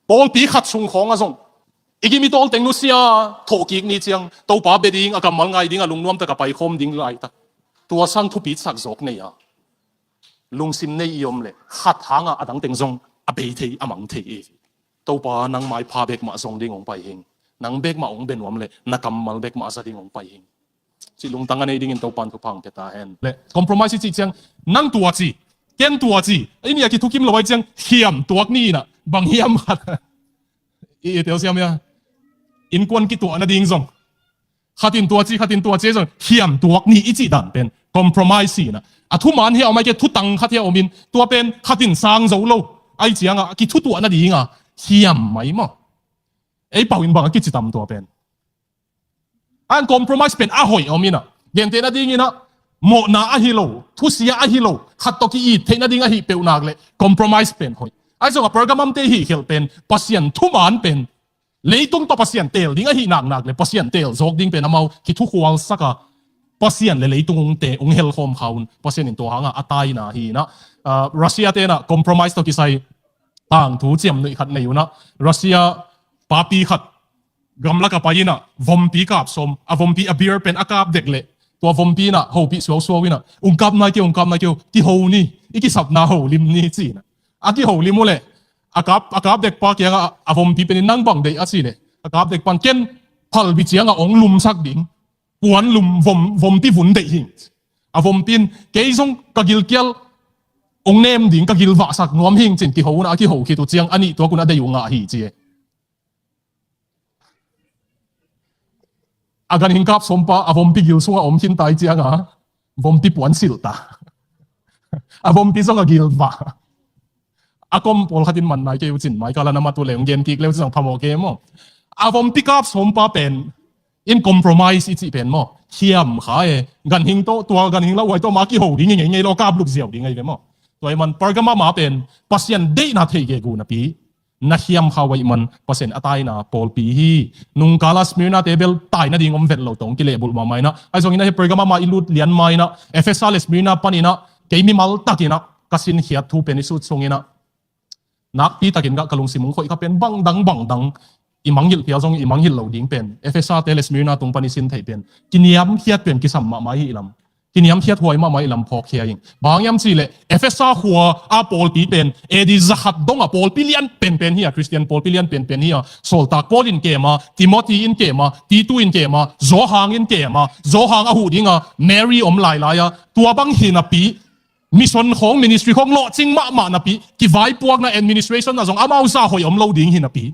Paul pi khat sung khong a zong igimi tol teng lucia thokik ni chiang Topa beding akamal ngai ding alung nuam ta ka pai khom ding lai ta tua sang thu pi sak zok nei a lung sim nei yom le khat hanga adang teng zong a be thei amang thei e Topa nang mai pha bek ma zong ding ong pai hing nang bek ma ong ben wam le na kamal bek ma sa ding ong pai hing chi lung tang anei ding in Topan thu phang te ta hen le compromise chi chiang nang tua chi ken tua chi ai ni ki thukim lowai chiang hiam tuak ni na bang hiam khat e tel siam ya in kwan ki tua na ding zong khatin tua che zong hiam tuak ni ichi dan pen compromise si na a thu man hi au mai ke thu tang khathia omin tua pen khatin sang zo lo ai chiang a ki thu tua na ding a hiam mai mo ei pawin bang ki chi tam tua pen an compromise pen a hoi omina gen te na ding ina mo na a hi lo thu sia a hi lo khat to ki i the na ding a hi pe unak le compromise pen hoi ai zong a pergamum te hi hel pen pasian thu man pen leitung to pasian tel ding a hi nak le pasian tel zok ding pen amau ki thu Khual saka pasian le leitung te ong hel khom khaun pasian in to hanga atai na hi na Russia te na compromise to ki sai ang thu chiam nei khat nei una Russia papi khat gamla ka paina vompi kap som a vompi a beer pen akap dek le to vompi na ho pi so wina ungkap na ke ti ho ni iki sap na ho lim ni chi na aki ho lim le akap dek pa kya a vompi pen nang bang dei a chi le akap dek pan ken phal bi chiang a ong lum sak ding puan lum vompi vun dei hing a vompin ke song ka gil kyal ong nem ding ka gil wa sak nuam hing chin ki ho na ki ho ki tu chiang ani to kuna dei nga hi chi agan hingkap sompa avompi gil sunga omkin tai chiang a vompi puan silta avompi songa gil va akom pol khatin man nai ke uchin mai kala nama tu leung gen tik leu sang phamo ke mo avompi kap sompa pen in compromise ichi pen mo hiam kha e gan hing to tua gan hing la wai to ma ki ho ding nge lo kap luk ziaw ding ai mo toy man pergama ma pen pasien de na thei ge gu na pi na hiam khawai man pasen atai na Paul pi hi nung kala Smyrna tebel tai na ding om vet lo tong ki lebul ma mai na ai zong ina he pergama ma ilut lian mai na Ephesus le Smyrna panina keimi mal takina kasin khiat thu penisut songina nak pi takin ga kalung simung khoi ka pen bang dang imangil pia zong imangil lo ding pen Ephesus te le Smyrna tung panisin thei pen kiniam khiat pen ki sam ma mai ilam kiniam khiat huai ma mai lam phok khia ing bangyam chi le Ephesus huwa a Paul pi pen edi zahat dong a Paul pilian pen hi a Christian Paul pilian pen hi a solta Paul in kema Timothy in kema Titu in kema Zohang in kema Zohang a hu dinga Mary om lai ya tua bang hin a pi mission khong ministry khong lo ching ma na pi ki vai puak na administration na zong amau sa hoi om lo ding hin a pi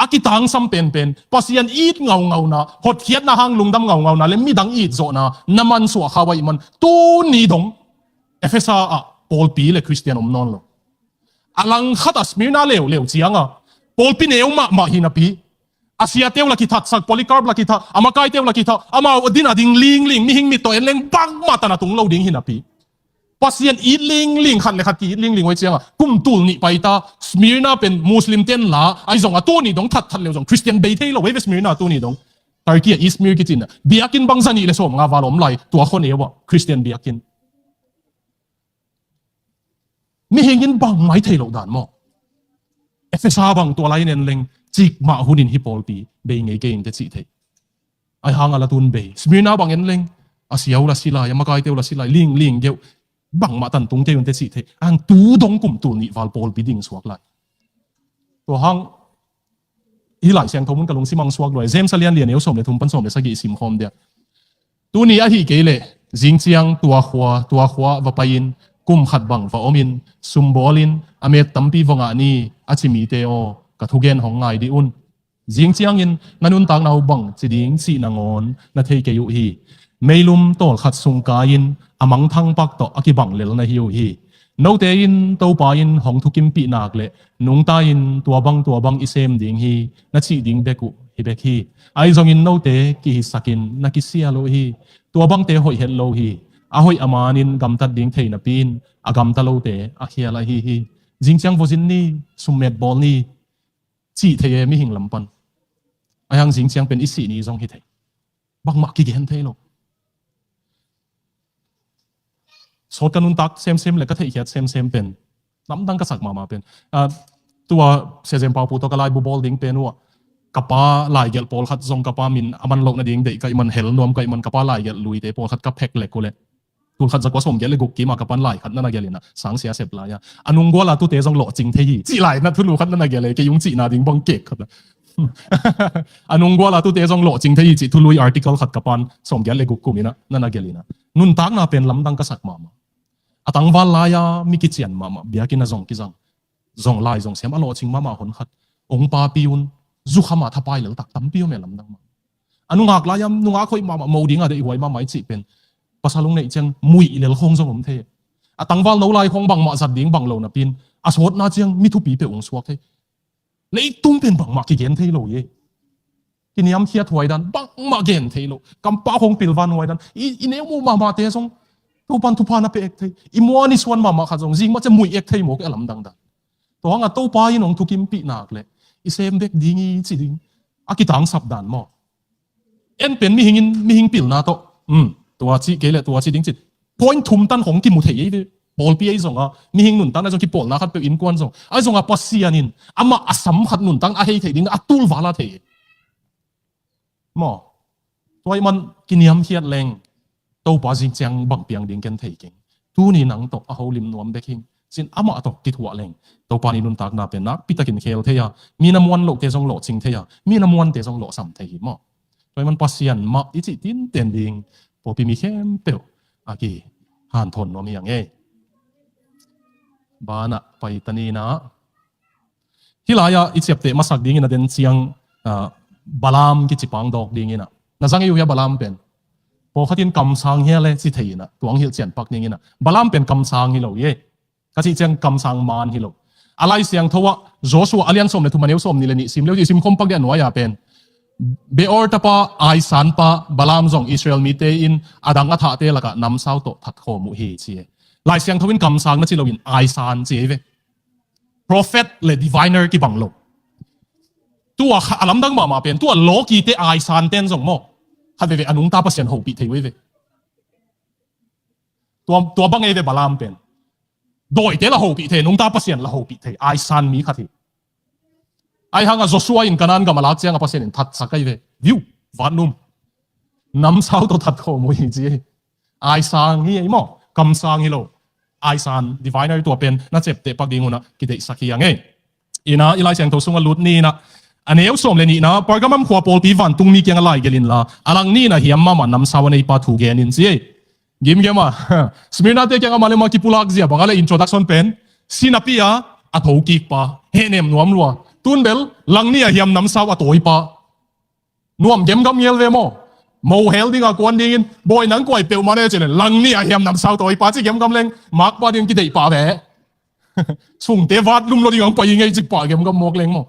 akitang sam pen pasian it ngau na hot khiat na hang lungdam ngau na le mi dang it zo na naman so khawai man tu ni dong Ephesus a Paul pi le Christian om non lo alang khata Smyrna leu chianga Paul pi neu ma hina pi asia teu la ki that sak Polycarp la ki tha amakai teu la ki tha ama odina ding ling mi hing mi to en leng bang ma ta na tung lo ding hina pi pasian it ling khan le khat ki ling wai chianga kum tul ni paita Smyrna pen Muslim ten la ai zong a to ni dong that leu zong Christian be thei lo we Smyrna to ni dong Turkey Izmir ki tin biakin bang zani le som nga valom lai to khon ewa Christian biakin mi hingin bang mai thei lo dan mo Ephesus bang to lai nen leng chik ma hunin hi Paul pi be ngei ke in te chi thei ai hanga la tun be Smyrna bang en leng asiaw la sila ya makai teu la sila ling geu bang ma tan tung te un te chi the ang tu dong kum tu ni wal Paul biding suak lai to hang hi lai siang thomun kalung simang suak loi James alian lian eu som le thum pan som le sagi sim khom dia tu ni a hi ke le jing chiang tua khwa wa pain kum khat bang wa omin sumbolin amet tampi wanga ni achimi te o ka thugen hong ngai di un jing chiang in nanun tak nau bang chiding chi nangon na thei ke yu hi meilum tol khat sung kain amang thang pak to akibang lel na hiu hi no te in Topa in hong thukim pi nak le nung ta in tua bang isem ding hi na chi ding beku hi bek hi ai zong in no te ki hi sakin na ki sia lo hi tua bang te hoi het lo hi a hoi amanin gam tat ding thei na pin agam ta lo te a khia la hi jingchang vozin ni summet bol ni chi thei mi hing lampan ayang jingchang pen isi ni zong hi thei bang ma ki gen thei lo sốt cái nuntak xem le cái thấy khiat xem pen nắm đăng cái sắc mà pen tua se jem pau pu to kalai bu bol ding penua kapa lai gel pol khat zong kapa min aman lok na ding dei kai man hel nom kai man kapa lai gel lui te pol khat ka phek le kule tu khat zakwa som gel le guk ki ma kapan lai khat na gelina sang sia sep la ya anung go la tu te zong lo jing the yi chi lai na tu lu khat na gel ke yung chi na ding bang kek khat anung go la tu te zong lo jing the yi chi tu lui article khat kapan som gel le guk kumina na gelina nun tak na pen lam dang ka sak mama atang wal la ya mi ki chian mama biakin na zong ki zang zong lai zong sem alo ching mama hon khat ong pa piun zu khama thapai lo tak tam piu me lam dang ma anungak la yam nunga khoi mama mo dinga de iwai mama chi pen pasalung nei chang mui lel khong zong om the atang wal no lai khong bang ma zat ding bang lo na pin asot na chang mi thu pi pe ong suak the lei tum pen bang ma ki gen the lo ye ki niam khiat huai dan bang ma gen the lo kam pa khong pil van huai dan i ne mu mama te song tu pan na pe ek the i mo ni swan mama kha zong jing ma cha mui ek the mo ke lam dang da to nga Topa in ong thukim pi nak le isem dek dingi chi ding akitang sap dan mo en pen mi hing pil na to tua chi ke le tua chi ding chi point thum tan hong ki mu thei ye bol pi ai zong a mi hing nun tan na zong ki pol na khat pe in kwan zong ai zong a pasianin ama asam khat nun tan a hei thei ding atul wala thei mo toy man kiniam hiat leng Topa jing chang bang piang ding ken thei king tu ni nang to a holim nuam dek hing sin ama to ki thua leng Topa ni nun tak na pe nak pitakin khel theya mi na mon lo te jong lo ching theya mi na mon te jong lo sam thei mo toy man pasian ma ichi tin ten ding po pi mi khem pe aki han thon no mi yang e bana pai tani na hilaya ichep te masak ding ina den chiang balam ki chipang dok ding ina na sang yu ya balam pen po khatin kam sang he le chi thei na tuang hil chen pak ning ina balam pen kam sang hi lo ye kasi chang kam sang man hi lo alai siang thowa Joshua alian som le thu maneu som ni le ni sim le sim khom pak de anwa pen beor tapa ai san pa balam zong Israel mi te in adang atha te laka nam sao to that kho mu hi chi lai siang thowin kam sang na chi lo in ai san chi ve prophet le diviner ki banglo tua alam dang ma pen tua lo ki te ai san ten zong mo ha ve anung ta pasien ho pi thei ve tua bang e ve balam pen doi te la ho pi the nung ta pasien la ho pi the ai san mi khathi ai hanga Joshua in kanan ga malak chiang pasien in that sakai ve view vanum nam sao to that kho mo hi chi ai sang hi mo kam sang hi lo ai san diviner to pen na chep te pak ding una ki dei sakhi ang e ina ilai siang to sunga lut ni na aneu som le ni na pargamam khwa pol pi van tung mi kyang lai gelin la alang ni na hiam mama nam sao nei pa thu gen in chi Gim gema. Smyrna te kyang amale ma ki pulak zia bangale introduction pen sinapia athokik pa henem nuam lua tunbel langni a hiam nam saw atoi pa nuam gem gam yel ve mo mo hel ding a kwan ding in boy nang koi pe ma ne chen langni a hiam nam saw toi pa chi gem gam leng mak pa ding ki dei pa ve sung te wat lum lo ding pa yin ngai chi pa gem gam mok leng mo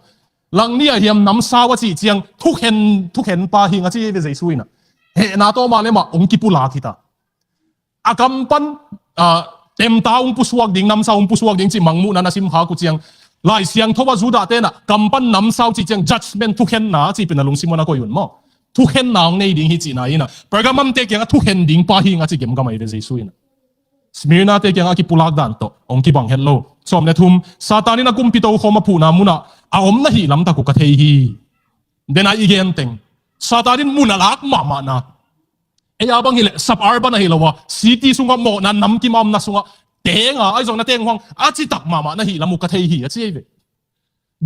langni a hiam nam saw chi chiang thuk hen pa hi nga chi ve zai suina he na to ma le ma ong ki pulak hita akampan tem ta ung pusuak ding nam sao ung pusuak ding chi mangmu na nasim ha ku chiang lai siang thowa juda te na kampan nam sao chi chiang judgment thu khen na chi pinalung simona ko yun mo thu khen na nei ding hi chi na ina pergamam te kyang thu khen ding pa hi nga chi gem ga mai re jesu ina Smyrna te kyang ki pulak dan to ong ki bang hello som le thum satani na kum pito khoma phu na muna a om na hi lam ta ku ka thei hi dena igen teng satanin muna lak mama na Eya bang hile sap arba na hilawa city sunga mo na nam ki mam na sunga tenga ai zong na teng hong achi tak mama na hila mu ka thei hi achi ve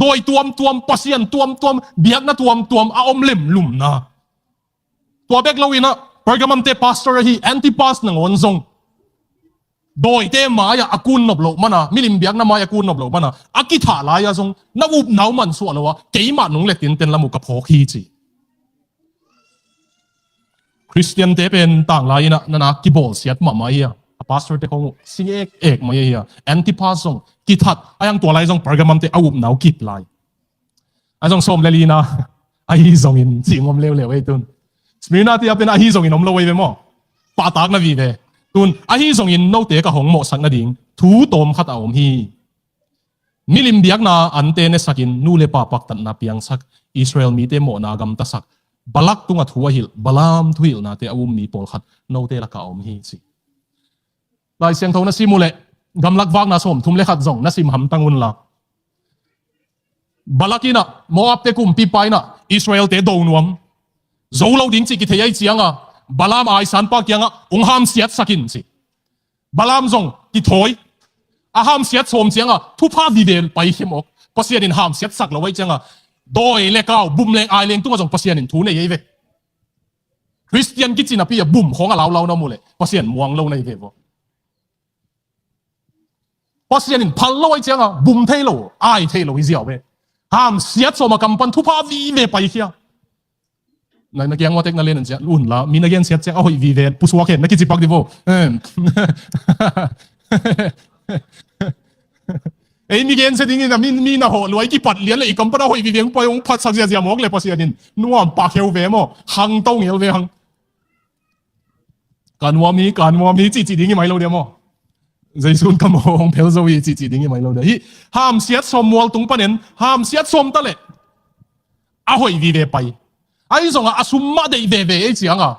doi tuam pasian tuam biak na tuam a om lem lum na to bek lawina pergamam te pastor hi anti pas na ngon zong doi te maya akun nob lo mana milim biak na maya akun nob lo mana akitha la ya zong na up nau man so lawa keima nung le tin ten la mu ka phok hi chi Christian te pen tang lai na ki bol siat ma mai ya pastor te khong sing ek mai ya anti pasong ki that ayang to lai jong pergamam te aup nau kip lai ajong som le lina ai zong in jingom lew ei tun Smyrna te apen ai zong in om lo we mo pa tak na vi ve tun ai zong in no te ka hong mo sak na ding thu tom khat a om hi milim biak na ante ne sakin nu le pa pak tan na piang sak Israel mi te mo na gam ta sak balak tunga thua hil balam thuil na te awum mi pol khat no te la ka om hi chi lai siang thona simule gamlak wak na som thum le khat zong na sim ham tangun la Balakina Moab te kum pipai na Israel te do nuam Zolo ding chi ki thei ai chianga Balam ai san pa kyanga ungham siat sakin chi Balam zong ki thoi aham siat som chianga thupa videl pai himok pasian in ham siat sak lawai chianga doi le kaw bum leng ai leng tunga zong pasian in thu nei ye ve Christian ki china pi bum khong alaw law na mule pasian muang lo nei ve bo pasian in phal lawai chianga bum thei lo ai thei lo hi ziaw ve ham siat som kampan thupa vi ve pai khia na kyang watek na len sia lun la min again siat che oi vi ve puswa khen na ki chipak divo ei mi gen se ding na mi na ho loi ki pat lian le ikam pa hoi vi veng pa yong phat sak sia sia mok le pasianin nuam pa kheu ve mo hang tong ngel ve hang kan wa mi chi chi ding mai lo de mo jaisun kam hong phel zo yi chi chi ding mai lo de hi ham siat som mol tung panen ham siat som ta le a hoi vi ve pai ai zong a summa de ve ve e chianga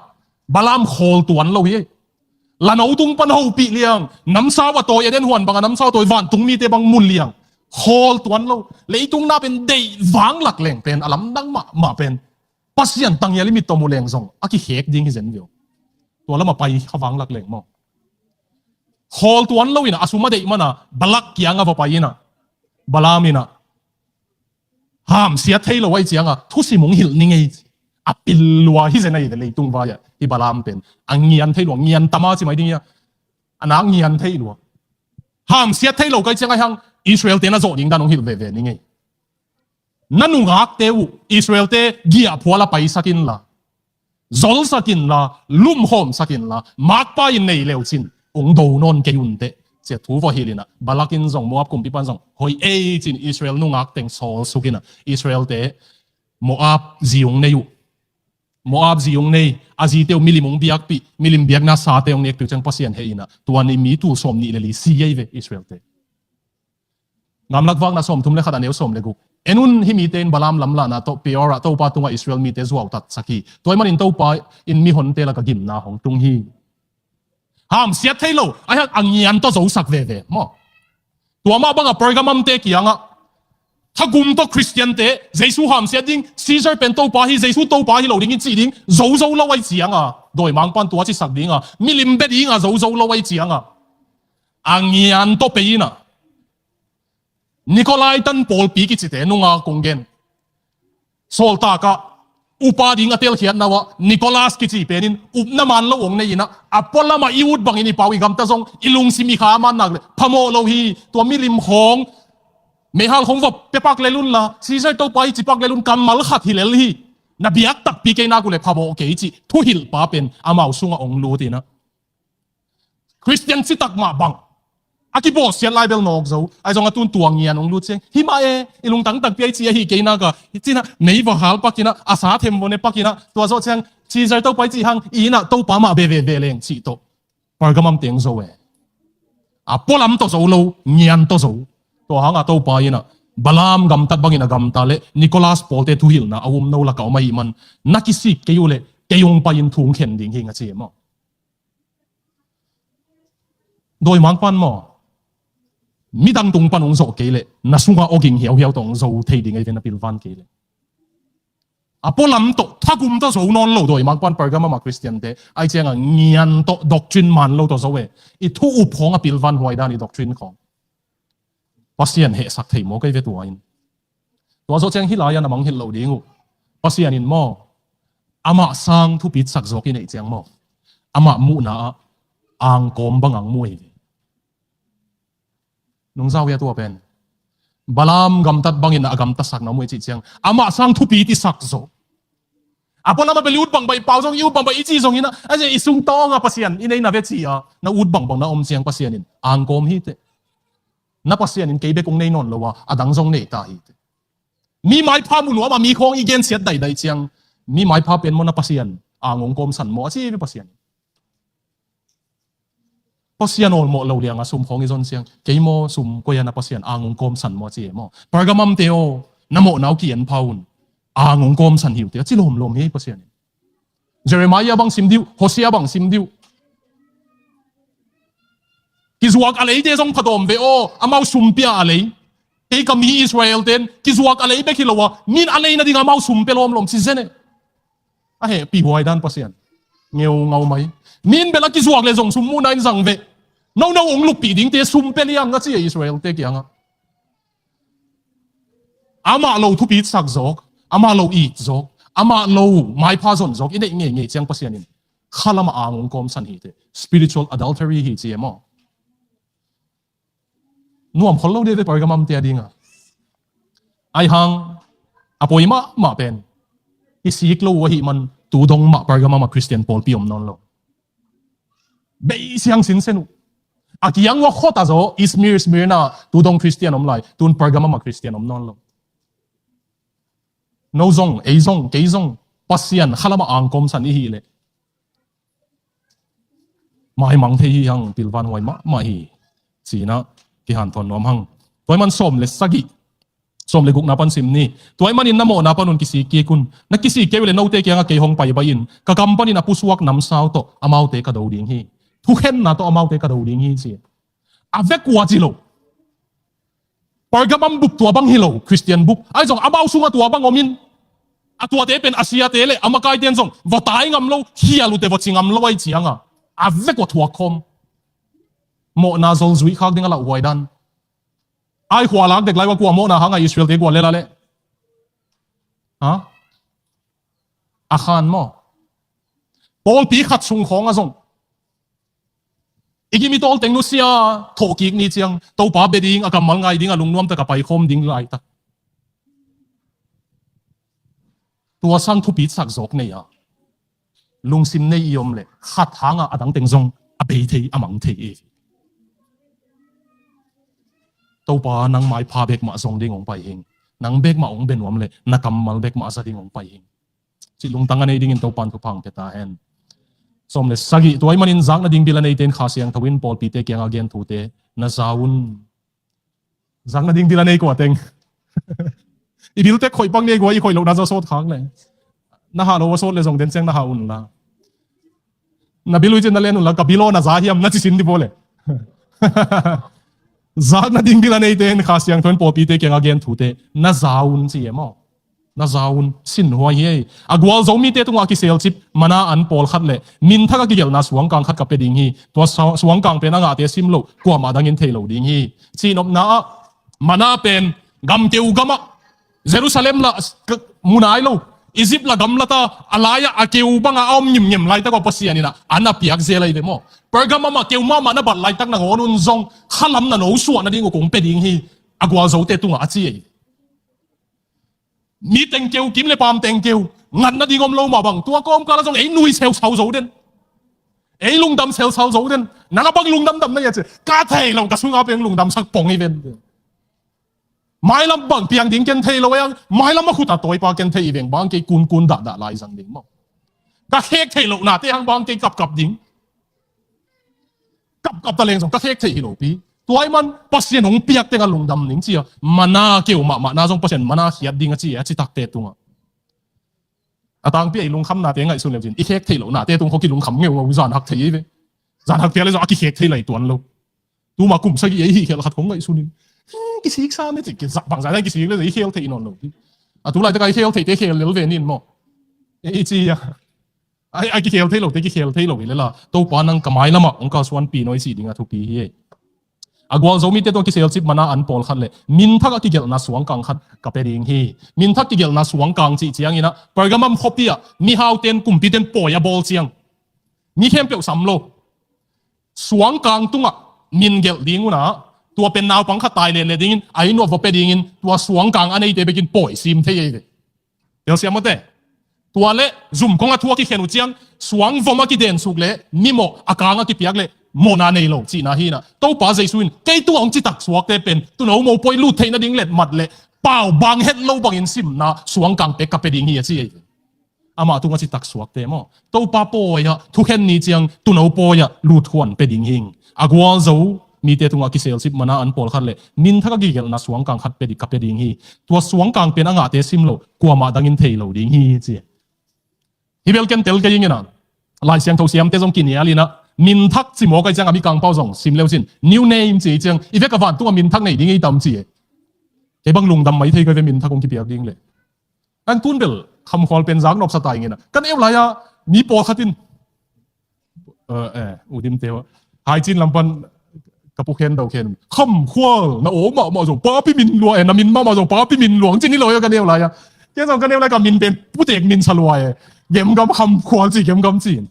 balam khol tuan lo hi là nấu tung pan hậu bị liang nắm sao và tôi đến hoàn bằng nắm sao tôi vạn tung mi tê bằng mun liang hol tuan lâu lấy tung na bên đầy vang lạc leng pen alam đăng mà pen pasian tăng ya limit to mu leng zong aki hek ding hi zen view to lama pai khawang lạc leng mo hol tuan lâu ina asuma de mana balak kianga va pai ina balamina ham sia thei lo wai chianga thu si mong hil ningai apilwa hi zen ai de lấy tung va ya i balam pen angian thei lo ngian tama chi mai ding ya anang ngian thei lo ham siat thei lo kai chang ai hang Israel te na zo ding dan ong hil ve ve ni ngai nanu ngak te u Israel te gia phuala pai sakin la zol sakin la lum hom sakin la mak pa in nei leo chin ong do non ke un te che thu vo hilina balakin zong moab kum pi pan zong hoi e chin Israel nu ngak teng sol sukina Israel te moab ziung nei u Moab ziung nei azi teu milimong biak pi milim biak na sa teong nek tu chang pasian he ina tuan ni mi tu som ni le li si ye ve Israel te ngam lak wang na som thum le khat aneu som le gu enun hi mi ten balam lam la na to peora to pa tunga Israel mi te zuaw tat saki toy man in to pa in mi hon te la ka gim na hong tung hi ham siat thailo ai hak angian to zo sak ve ve mo tua ma banga pergamum te kianga thagum to Christian te Jesu ham sia ding Caesar pen to pa hi Jesu to pa hi lo ding chi ding zo zo lo wai chiang a doi mang pan tua chi sak ding a milim be ding a zo zo lo wai chiang a angian to pe ina Nikolai tan Paul pi ki chi te nunga konggen sol ta ka upa ding atel khiat nawa Nicholas ki chi penin up na man lo ong nei ina apola ma iut bang ini pawi gam ta zong ilung simi kha man nak phamo lo hi to milim khong mehal khong vop pepak lelun la Caesar to pai chi pak lelun kamal khat hilel hi na biak tak pi ke na ku le phabo ke chi thu hil pa pen amau sunga ong lu ti na Christian si tak ma bang aki boss sian lai bel nok zo ai zong atun tuang yan ong lu cheng hi ma e ilung tang tak pi chi hi ke na ka china nei va hal pakina asa them bone pakina to zo cheng Caesar to pai chi hang ina to pa ma be ve leng chi to pargamam teng zo e a polam to zo lo ngian to zo to hanga to pa ina balam gam tat bangina gam ta le Nicholas Paul te thu hil na awum no la ka mai man nakisi ke yule ke yong pa in thung khen ding hinga che mo doi mang pan mo mi dang tung pan ong zo ke le na sunga oging hiao hiao tong zo thei ding ai ven apil van ke le apolam to thagum to zo non lo doi mang pan pergama Christian te ai chenga ngian to doctrine man lo to zo we I thu up khong apil van huai dan I doctrine khong pasian he sak thei mo kai ve tuain to zo cheng hilaya na mang hil lo dingu pasian in mo ama sang thu pit sak zo ki nei cheng mo ama mu na ang kom bang ang muai nung zaw ya tua pen balam gam tat bangin agam ta sak na muai chi cheng ama sang thu pit sak zo apo na mabeliud bang bai pau zong yu bang bai chi zong ina aje isung to nga pasian inai na ve chi a na ud bang bang na om cheng pasian in ang kom hi te na pasian in kebe kong nei non lo wa adang zong nei ta hi mi mai pha mu no ma mi khong igen siat dai dai chiang mi mai pha pen mo na pasian angong kom san mo chi pasian pasian ol mo lo liang a sum khong izon siang ke mo sum ko ya na pasian angong kom san mo chi mo pergamam teo na mo nau ki en paun angong kom san hiu te chi lom lom hi pasian Jeremiah bang simdiu Hosea bang simdiu Kizuak alay de zong kadom ve o amau sumpia alay cái cầm hi Israel tên cái zuak alei be khilowa min alei na dinga mau sum pelom lom si zene a he pi huai dan pasian ngeu ngau mai min bela ki zuak le zong sum mu nain zang ve no ong lu pi ding te sum peliang nga chi Israel te kyanga ama lo thu pi sak zok ama lo i zok ama lo mai pha zon zok ine nge chang pasian in khalama ang kom san hi te spiritual adultery hi chi emo nuam kholo de pargamam te adinga ai hang apoima ma pen isik lo hi man tu dong ma pargamam Christian Paul piom non lo be siang sin senu akiang wa khota zo ismir na tu dong Christian om lai tun pargamam Christian om non lo no zong ei zong ke zong pasian khalama ang kom san hi le mai mang the hi hang pilwan wai ma hi china ki han thon nom hang toy man som le sagi som le guk na pan sim ni toy man in namo na panun kisi ki kun na kisi ke le no te kyanga ke hong pai ba in ka company na pusuak nam sao to amau te ka do ding hi thu khen na to amau te ka do ding hi chi avec wa chi lo pargamam buk tua bang hilo Christian book ai jong amau sunga tua bang omin atua te pen asia te le amakai ten jong va tai ngam lo hialu te va chingam lo ai chianga avec wa thua khom mo na zol zui khak ding ala wai dan ai khwa lak dek lai wa kwa mo na hanga Israel te kwa le la le ha akhan mo pol pi khat sung khong a zong igimi tol teng nu sia thoki ni chiang Topa beding akamal ngai ding alung nuam ta ka pai khom ding lai ta tua sang thu pi sak zok nei ya lung sim nei iom le khat hanga adang teng zong a be thei amang thei e Topa nang mai pha bek ma zong ding ong pai hing nang bek ma ong ben wam le na kamal bek ma sa ding ong pai hing chi lung tanga nei ding in Topan thu phang te ta hen som le sagi toy manin zang na ding bilan nei ten khasiang thawin pol pi te kyang again thu te na zaun zang na ding bilan nei ko teng i bil te khoi pang nei go i khoi lo na zo sot khang le na ha lo sot le zong den cheng na ha un la na bilu chen na len un la ka bilo na za hiam na chi sin di bole zang na ding bilan nei ten khasiang thon pol pi te kyang again thu te na zaun chi emo na zaun sin hua hi agwal zomi te tunga ki sel chip mana an pol khat le min thaka ki gel na suang kang khat ka pe ding hi to suang kang pe na nga te sim lo kwa ma dangin thelo ding hi chinop na mana pen gam teu gama Jerusalem la munai lo Egypt la gam la ta alaya akeu banga om nyim lai ta ko pasiani na ana piak zelai de mo pergama ma keu ma na bat lai tak na ngonun zong khalam na no su na ding ko kong pe ding hi agwal zo te tunga achi mi teng kêu kim le pam teng kêu ngăn na đi ngom lâu mà bằng tua com cả là trong ấy nuôi sel sầu dấu đến ấy lung đâm sel sầu dấu đến nãy là bằng lung đâm đâm này chứ cá thề lòng cả xuống áo bên lung đâm sắc bong ấy bên mai lắm bằng piang tiếng kiến thề lâu ấy mai lắm mà khu ta tối pa kiến thề bên bằng cái cun đã lại rằng đến mà các khét thề lâu nãy thế hàng bằng cái cặp đỉnh cặp ta lên xong các khét thề lâu pi toy man pasien hong piak te nga lungdam ning chi mana keu ma na jong pasien mana khiat ding chi chi tak te tunga atang pi lung kham na te ngai sun le jin i khek thei lo na te tung ko ki lung kham ngeu wa zan hak thei ve zan hak te le zo aki khek thei lai tuan lo tu ma kum sa gi hi khel khat khong ngai sunin ki sik sa ne ti ki zak bang za ki sik le i khel thei non lo a tu lai ta kai khel thei te khel le ve nin mo e chi ya ai ki khel thei lo te ki khel thei lo le la to pa nang kamai lama ong ka swan pi noi si dinga thu pi hi agwal zomi te to ki sel chip mana an pol khat le min thak ki gel na suang kang khat ka pe ring hi min thak ki gel na suang kang chi chiang ina pergamam khopia mi hau ten kumpi ten poya bol chiang mi khem pe sam lo suang kang tunga min gel ding una tua pen naw pang khat tai le ding in ai no vo pe ding in tua suang kang anei te bekin poi sim the ye del siam te tua le zoom konga thua ki khenu chiang suang voma ki den suk le mimo akanga ki piak le mo na nei lo chi na hi na to pa jai suin ke tu ong chi tak suak te pen tu no mo poi lu thei na ding let mat le pau bang het lo bang in sim na suang kang pe ka pe ding hi chi ama tu nga chi tak suak te mo to pa po ya thu khen ni chiang tu no po ya lu thuan pe ding hing agwal zo mi te tunga ki sel sip mana an pol khat le min thaka gi gel na suang kang khat pe di ka pe ding hi tu suang kang pe na nga te sim lo kwa ma dang in thei lo ding hi chi hibel ken tel ke yin na lai siang tho siam te jong kin ya li na min thak chi mo kai chang abi kang pau jong sim leo sin new name chi chang i ve ka van tu min thak nei ding ei tam chi cái băng lùng đầm mấy thấy cái về mình thắc công kịp việc điên lệ anh tuân bel khăm khoal pen giang nộp sát tài nghe na kan em lại à mi po khatin udim teo hai chin lampan kapukhen đầu khen khăm khoal na ố mà rồi pa pi min luai na min mà rồi pa pi min luang chin ni loi kan em lại à cái xong kan em lại cả min pen pu tek min salwai game gam khăm khoal chỉ game gam chin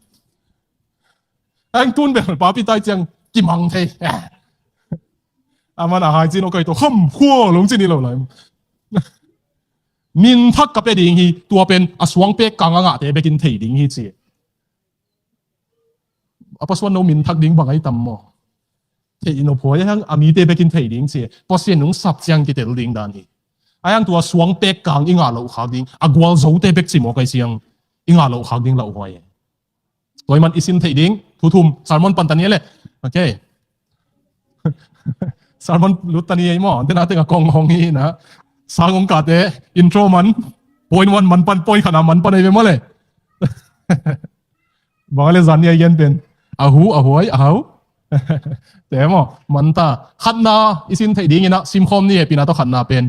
anh tuân bel pa pi tai chang kim hang thế aman à hai chin ok to khăm khoal long chin ni loi min thắcกับดิ่งฮีตัวเป็นอสวงเป็กกังอ่ะแต่ไปกินถี่ดิ่งฮีจีอปัสวันโนมินทักดิ่งบางไอ้ตั้มมอที่อินโนพัวยังอามีเตไปกินถี่ดิ่งจีพอเสียนุ่งสับจังกิเตลดิ่งดานฮีไอ้ยังตัวสวงเป็กกังอิงาเราขาดิ่งอากวาลโจเตเป็กจิโมกัยเสียงอิงาเราขาดิ่งเราหอยตัวมันอิสินถี่ดิ่งทุ่มซาร์มอนปันตันนี้เลยโอเคซาร์มอนลุตตันนี้ไอ้หมอเดี๋ยวน่าจะกองห้องนี้นะสร้างองค์การเดอินโทรมันปอยวันมันปันปอยขนาดมันปันอะไรไปมาเลยบอกเลยจันนี่ยังเป็นอาหูอาหวยอาหูแต่หมอมันตาขันนาอิสินไทยดีงี้นะซิมคอมนี่ปีน่าต้องขันนาเป็น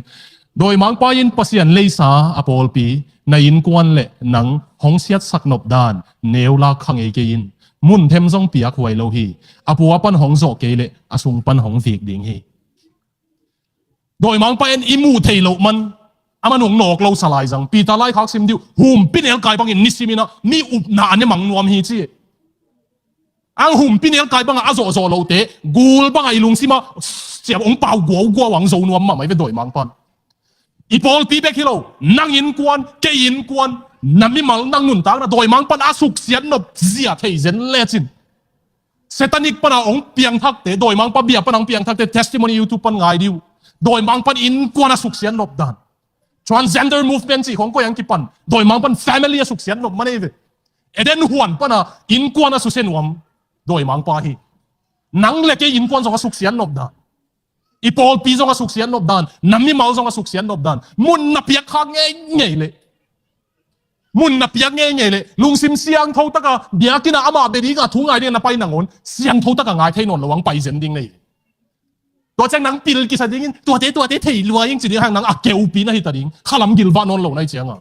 โดยมังปายินปัสยันเลสาอโปลปีในอินกวนเละหนังหงเสียดสักนบดานเนวลาขังเอเกินมุนเทมซงเปียกหวยโลฮีอปัวปันหงโซเกเลอสุงปันหงฟีกดิ่งฮีโดยมังเป็นอิมูเทโลมันอามันหงนอกเราสลายจังปีตาไล่คักซิมดิวหุ่มปีเนลไก่บางอินนิสิมินะมีอุบนาเนี่ยมังนวมฮีจีอังหุ่มปีเนลไก่บางอาโซโซโลเตกูลบางไอลุงซิมาเสียบองเปล่ากัวกัวหวังโซนวมมาไม่เป็นโดยมังปันอีพอลปีเบกิโลนั่งอินกวนเกยินกวนนั่นมีมังนั่งนุนตักนะโดยมังปันอาสุกเสียนนบเสียเทเซนเลจินเซตันิกปันอาองเปียงทักเตโดยมังปันเบียปันอาเปียงทักเต testimony YouTube ปันไงดิวโดยมังปันอินกวนสุกเสียนนบดาน transgender movement สิของก็ยังกิปันโดยมังปัน family สุกเสียนนบมันเองเอเดนหวนปันอินกวนสุเซนวมโดยมังปาฮีนังเล็กอินกวนสุกเสียนนบดานอีพอลปีสุกเสียนนบดานน้ำมีมาสุกเสียนนบดานมุนนับยักษ์ง่ายง่ายเลยมุนนับยักษ์ง่ายง่ายเลยลุงซิมเสียงเท่าตะกะเดียกินอามาเบดีกะทุ่งไอเดียนไปนังอนเสียงเท่าตะกะง่ายเท่นนระวังไปเซนดิ้งเลยตัวจังนังปิลกิสัดดิ้งตัวเตะรัวยิ่งจีดีห่างนังอักเกวปีนะฮิตาดิ้งข้าลำกิลวานนโลในเจียงอ่ะ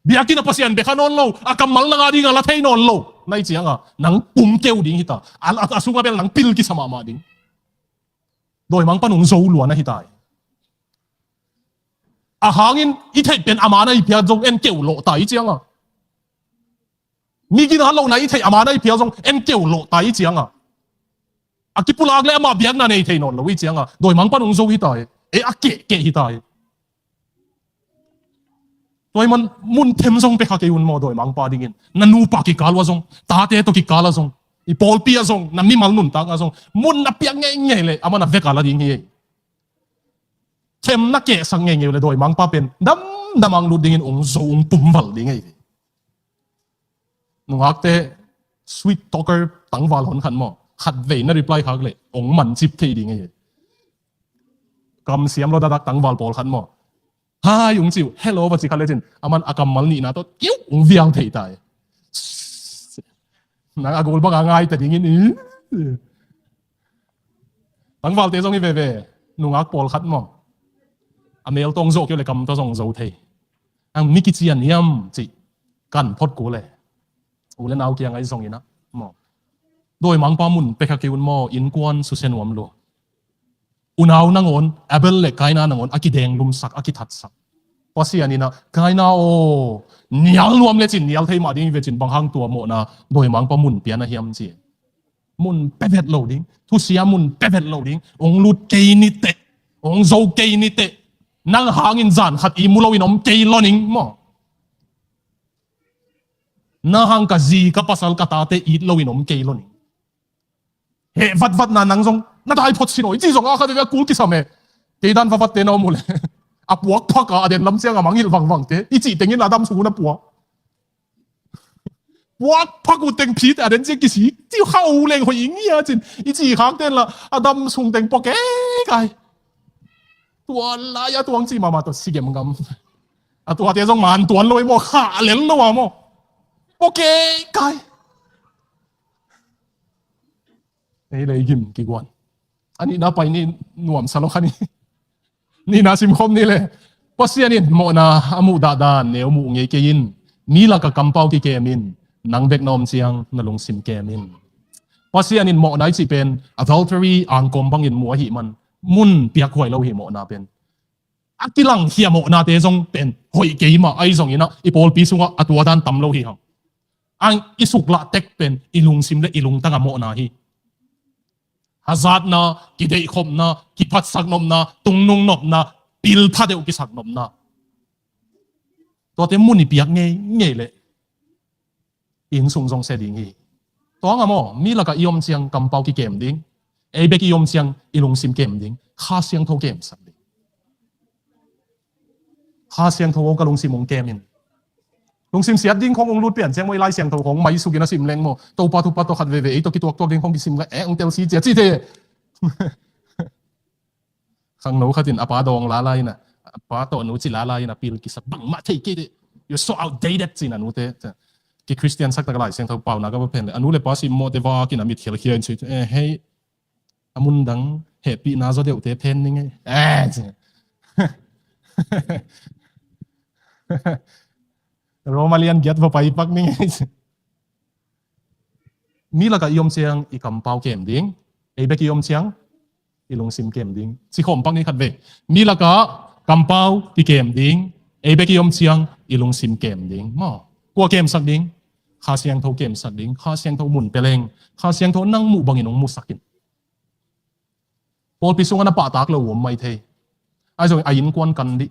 เบียกินปัสยันเบคานนโลอากำมัลนังอาดิ้งละเทนนโลในเจียงอ่ะนังปุ่มเกวดิ้งฮิตาอาสุงาเป็นนังปิลกิสมาดิ้งโดยมังปนุงโซลัวนะฮิตาอาหางินอีเทเป็นอามานะอีเพียจงเอ็นเกวโลตายเจียงอ่ะมีกินฮัลโลนะอีเทอามานะอีเพียจงเอ็นเกวโลตายเจียงอ่ะอากิปุลากเลยมาเบียกนั่นเองเทนนเราวิจังอ่ะโดยมังปนุงโซฮิตายอาเกะฮิตายโดยมันมุนเทมซงไปข้าเกี่ยวน์โดยมังปาดิ่งนันนูปากิกาลวะซงตาเตะตุกิกาลวะซงอีพอลปีอะซงนั่นมีมัลนุนตากอะซงมุนนับเปียงเงี้ยเลยอามันนับเวกาลดิ่งเงี้ยเทมนักเกะสังเงี้ยเลยโดยมังปาเป็นดำมังลุดดิ่งองโซงปุ่มวัลดิ่งเงี้ยนุ่งฮักเตะสวีทท็อกเกอร์ตั้งวาลหอนขันหมอขัดเวนรีプライฮักเลยองมันจิบทีดิ่งเงี้ยกำเสียมเราดักตั้งวาลปอลขันหมอฮ่ายุงจิวเฮลโลวัจิคัลเลจินอามันอากำมัลนี่นะตัวกิ้วองเวียงเทตายนักอากลบังง่ายแต่ดิ่งนี้ตั้งวาลเตะซงนี่เว่นุ่งอักปอลขันหมออเมลตรงโจกิ้วเลยกำตัวซงโจเทอันมิกิจียนยำจิกันพอดกูเลยอูเล่นเอาเกียงไอ้ซงนี่นะหมอโดยมังปามุนเปกกิวนมออินกวนสุเซนวมโลอุณาวนังอนเอเบลเล็กไกนานังอนอากิแดงลุมสักอากิทัดสักพอเสียนี่นะไกนาโอเนียลรวมเลยจินเนียลเทมาดิ้งเวจินบางห้างตัวโมนะโดยมังปามุนเปียนะเฮียมจีมุนเปเวตโลดิ้งทุเสียมุนเปเวตโลดิ้งองลุดเกนิเตองโซเกนิเตนั่งหางอินจานขัดอีมุลวินอมเกลอนิงมอนั่งหางกะจีกับภาษากะตาเตอีลวินอมเกลอนิงเฮวัดนานังซงน่าได้พอสิโนอีจีซงอาคาเดเวียกูลกิสามเอเกดันวัดเตนอมูเลอับวักพักอาเดนลำเสียงมังฮิลวังเตอีจีเต็งยินอาดัมสูนับวัวักพักกูเต็งพีดอาเดนเจกิสีที่เข้าเลงหอยงี้จินอีจีข้างเต็นละอาดัมสูงเต็งปอกเก๋ไก่ตัวลายตัวจีมาตัวสิเกมกัมตัวเตะซงมันตัวลอยโมขาเล่นแล้วโมปอกเก๋ไก่นี่เลยกิมกี่วันอันนี้นับไปนี่หน่วมสารคันนี้ ni na sim khom ni le pasianin mo na amu da dan neu mu nge ke in ni la ka kampau ki kemin nang bek nom chiang na lung sim kemin pasianin mo nai chi pen adultery ang kom bangin mu hi man mun piak khoi lo hi mo na pen akilang hiya mo na te jong pen hoi ke ma ai jong ina ipol pi sunga atwa dan tam lo hi hang ang isukla tek pen ilung sim le ilung tanga mo na hi hazat na kidei khom na kiphat sak nom na tungnung nop na pil phadeu ki sak nom na to te muni piak nge le in sung jong se ding hi to nga mo mi la ka iom chiang kam pau ki kem ding e be ki iom chiang ilung sim kem ding kha siang tho kem sak ding kha siang tho ka lung sim mong kemin lung sim siat ding khong ong lut pian chiang moi lai siang tho khong mai su kina sim leng mo topa tu pa to khat ve ve to ki tuak tuak ding khong ki sim ga ong tel si che chi te khang no khatin apa dong la lai na apa to nu chi la lai na pil ki sa bang ma thei ki you so outdated chin anu te ki Christian sak tak lai siang tho pau na ka pen anu le pa sim mo te wa ki na mit khel khian chi hey amun dang happy na zo deu te pen ning Romalian get va pai pak ning mi la ka yom chiang I kam pau kem ding e be ki yom chiang ilung sim kem ding chi khom pak ni khat ve mi la ka kam pau ti kem ding e be ki yom chiang ilung sim kem ding mo kwa kem sak ding kha siang tho kem sak ding kha siang tho mun peleng kha siang tho nang mu bangin ong mu sakin pol pi sunga na pa tak lo wom mai thei ai jong ai in kwan kan di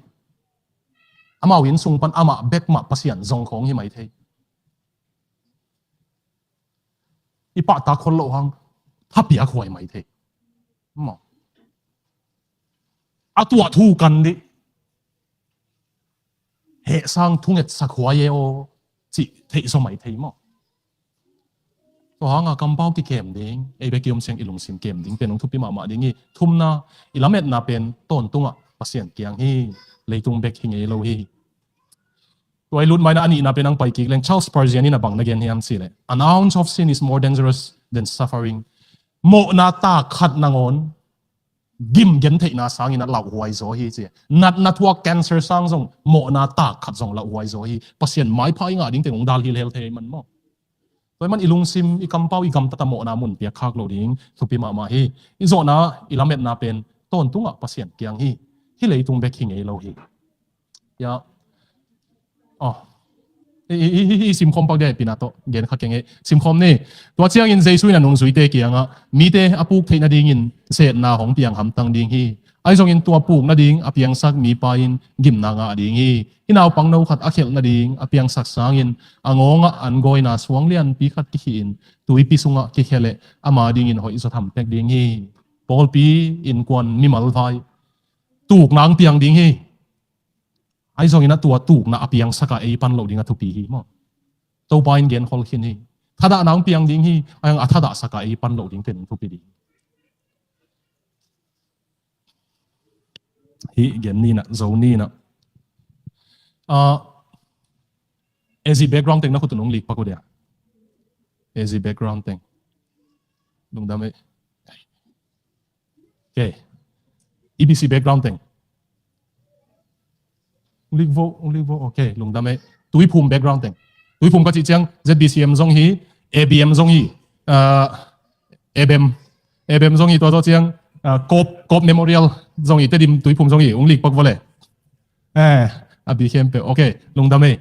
ama win sung pan ama bek ma pasian zong khong hi mai thei ipa ta khol lo hang thapia khoi mai thei mo atua thu kan di he sang thunget sa khwai o chi thei so mai thei mo to hanga kampau ki kem ding e be kiom seng ilung sim kem ding penong thupi ma ma ding hi thumna ilamet na pen ton tunga pasian kiang hi leitung bek hi ngei lo hi toy lut mai na ani na penang pai ki leng Charles Spurgeon in abang na gen hiam si le an ounce of sin is more dangerous than suffering mo na ta khat nangon gim gen thei na sang in a lau huai zo hi chi nat na thua cancer sang jong mo na ta khat jong lau huai zo hi pasien mai phai nga ding teng dal hil hel thei man mo toy man ilung sim I kam pau I kam ta mo na mun pia khak lo ding thupi ma ma hi I zo na ilamet na pen ton tunga pasien kiang hi leitung bek hi ngei lo hi ya sim khom pak de pinato gen kha kenge sim khom ni to chiang in jesu na nong zui te kianga mi te apuk theina ding in se na hong piang ham tang ding hi ai jong in tua puk na ding apiang sak mi pa in gim na nga ding hi inaw pang no khat akhel na ding apiang sak sang in angonga an goi na suang lian pi khat ki hin tui pi sunga ki khele ama ding in hoi zo tham pek ding hi pol pi in kwan mi mal vai tuk nang piang ding hi ai zong ina tua tuk na apiang saka e pan lo ding a thupi hi mo Topa in gen hol khin hi thada nang piang ding hi ayang athada saka e pan lo ding ten thupi ding hi gen ni na Zomi na ezi background teng na khu tunong lik pa ko dia ezi background teng lung dame okay EBC background teng only vo okay lung dame tui phum background teng tui phum ka chi chang ZBCM zong hi ABM zong hi ABM zong hi to chiang cop memorial zong hi tedim tui phum zong hi ong lik pak vole abi khem pe okay lung dame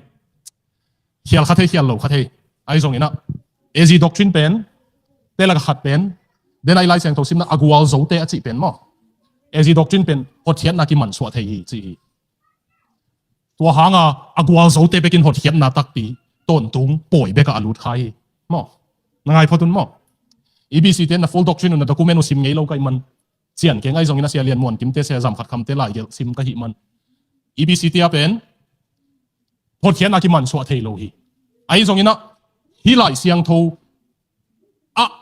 hial khathei hial lo khathei ai zong ina AZ doctrine pen te la khat pen den ai lai sang tho sim na agwal zo te a chi pen mo AZ doctrine pen hot hian na ki man suwa thei hi chiตัวหางอากวาลโซเตไปกินหดเขียนนาตักปีต้นตุงป่วยเบกอาลูดไทยมั้งนั่งไงพอตุนมั้ง EBC เต็นนะ full doctrine นั่นตะกุเมนุสิมไงเราไกมันเสียนเก่งไอ้ตรงนี้นะเสียเรียนมวนกิมเตเสียจำขัดคำเตลายเกลซิมกะหิมัน EBC เตียเป็นหดเขียนนากิมันสวดเทโลฮีไอ้ตรงนี้นะฮิไลเสียงโท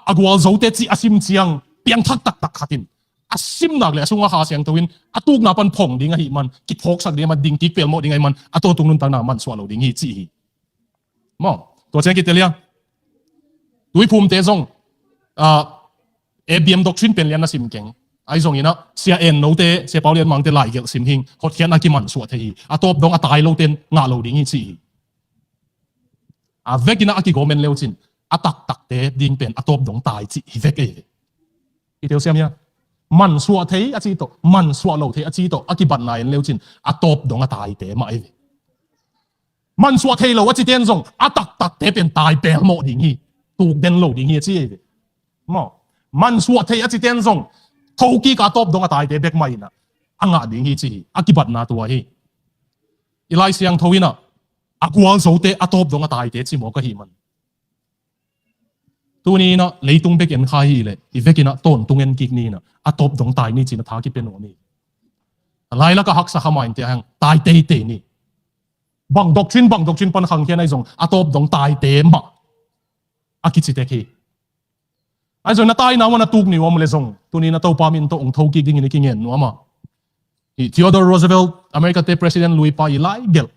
อากวาลโซเตจีอาซิมเสียงเปียงทักตักขัดินอาซิมนักเลยสุงหาเสียงตัววินอาตุกนาปันผ่องดิ้งหิมันกิพกสักเดียมันดิ้งกิเปลโมดิ้งไงมันอาตัวตุงนุนตานามันสวาโลดิ้งหิจีหิมองตัวเชียงกิเตเลียตุยภูมิเตซงABM doctrine เป็นเรียนนะสิมเก่งไอ ai zong ina sia en no te se paulian mang te lai gel sim hing hot khian aki man suat thei atop dong atai lo ten nga lo ding hi chi a vekina aki gomen leuchin atak tak te ding pen atop dong tai chi hi vek e i teu siam ya man suat thei a chi to man suat lo thei a chi to aki ban nai leuchin atop dong atai te ma e man suat thei lo a chi ten zong atak tak te pen tai pel mo ding hi tuk den lo ding hi chi e mo man suat thei a chi ten zong thoki ka top dong atai te bek mai na anga ding hi chi aki bat na tua hi ilai siang thoina akwal zo te atop dong atai te chi mo ka hi man tu ni na leitung bek en khai hi le i vekina ton tungen kik ni na atop dong tai ni chi na tha ki pen ni lai la ka hak sa khamain te hang tai te ni bang doctrine pan khang khian ai zong atop dong tai te ma aki chi te khi ai zong na tai na wana tuk ni wam le zong tu ni na to pa min to ong thoki ding ni king en no ma i Theodore Roosevelt America te president Louis pa i lai gel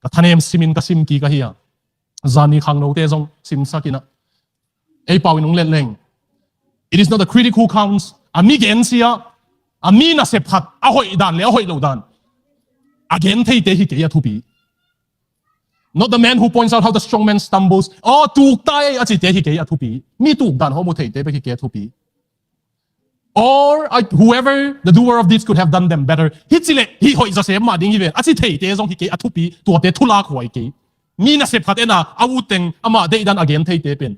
ka thanem simin ka sim ki ka hiya zani khang no te zong sim sakina ei pawin ong len leng it is not the critic who counts ami gen sia ami na se phat a hoi dan le a hoi lo dan again thei te hi ke ya thu bi not the man who points out how the strong man stumbles oh tuk tai a chi te hi ke ya thu bi mi tuk dan ho mo thei te be ki ke thu bi or whoever the doer of deeds could have done them better hi chile hi hoi za se ma ding hi ven a chi thei te zong hi ke a thu bi tu te thula khoi ke mi na se phat ena a u teng ama de dan again thei te pen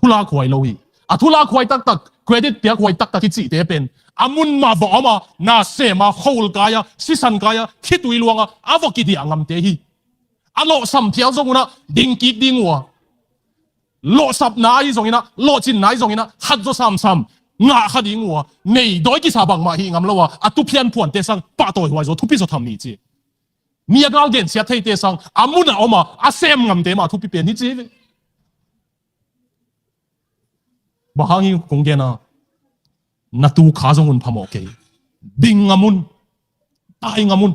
thula khoi lo hi a thula khoi tak tak credit pia khoi tak tak hi chi te pen amun ma vo ama na se ma khol kaya sisan kaya khitui luanga avoki di angam te hi alo sam thial zong na ding ki ding wa lo sap na ai zong ina lo chin na ai zong ina khat zo sam nga khading wa nei doi ki sa bang ma hi ngam lo wa atu phian phuan te sang pa toi hwai zo thupi zo tham ni chi mi agal gen sia thei te sang amuna oma a sem ngam te ma thupi pen ni chi bahangi konggena natu khazong un phamo ke ding ngamun tai ngamun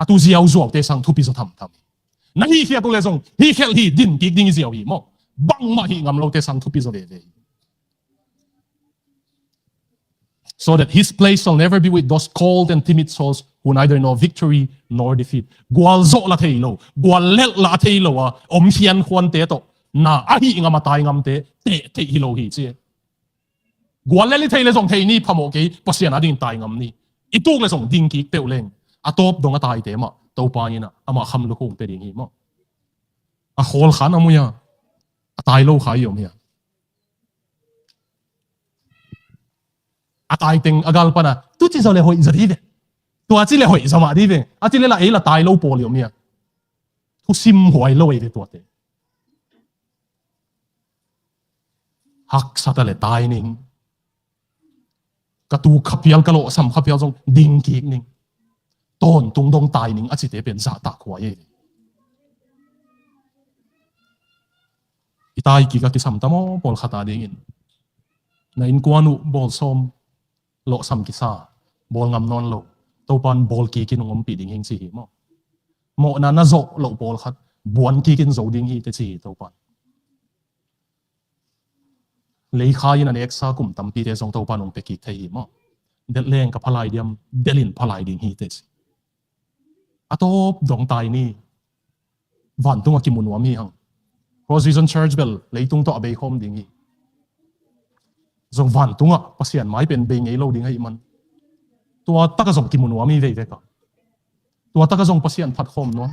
atu ziaw zo te sang thupi zo tham na hi khia tu le zong hi khel hi din ki ding ziaw hi mo bang ma hi ngam lo te sang thupi zo ve so that his place shall never be with those cold and timid souls who neither know victory nor defeat gwal zo la thei lo gwal lel la thei lo wa om hian khwan te to na a hi ngam tai ngam te te hi lo hi che gwal lel thei le zong thei ni phamo ke pasian ading tai ngam ni ituk le zong ding ki peu leng atop dong atai te ma to pa ni na ama kham lu khong pe ding hi mo a khol khan amuya atai lo khai yom ya atai teng agal pana tu chi zo le hoi za di ve tu a chi le hoi za ma di ve a chi le la e la tai lo pol yom ya tu sim hoi lo e de tu te hak sa ta le tai ning ka tu khapial ka lo sam khapial jong ding ki ning ton tung dong tai ning a chi te pen za ta khwa ye itai ki ka ki sam ta mo pol khata ding in na in kwanu bol som lo sam ki sa bol ngam non lo to pan bol ki kin ngom pi ding hing si hi mo na zo lo bol khat buan ki kin zo ding hi te chi to pan lei khai in an eksa kum tam pi te song to pan ong pe ki thei mo del leng ka phalai diam delin phalai ding hi te atop dong tai ni van tung ki mun wa mi hang Provision Church bel leitung to abei khom ding hi zong van tunga pasian mai pen be ngei lo ding hai man tua taka zong ki mun wa mi ve ve ka tua taka zong pasian phat khom no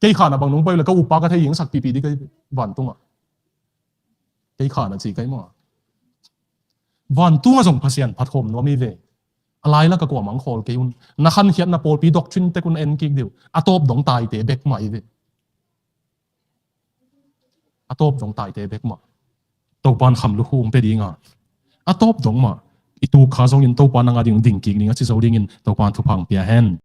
kei khana bang nong pai la ka upa ka thei ying sak pi pi di kai van tunga kei khana chi kai mo van tunga zong pasian phat khom no mi ve alai la ka ko mang khol ke un na khan khiat na pol pi doctrine te kun en ki deu atop dong tai te bek mai ve atop dong tai te bek ma to pan kham lu hum pe dinga atop dong ma itu kha zong in to pan anga ding ki ninga chi zo ding in to pan thu phang pia hen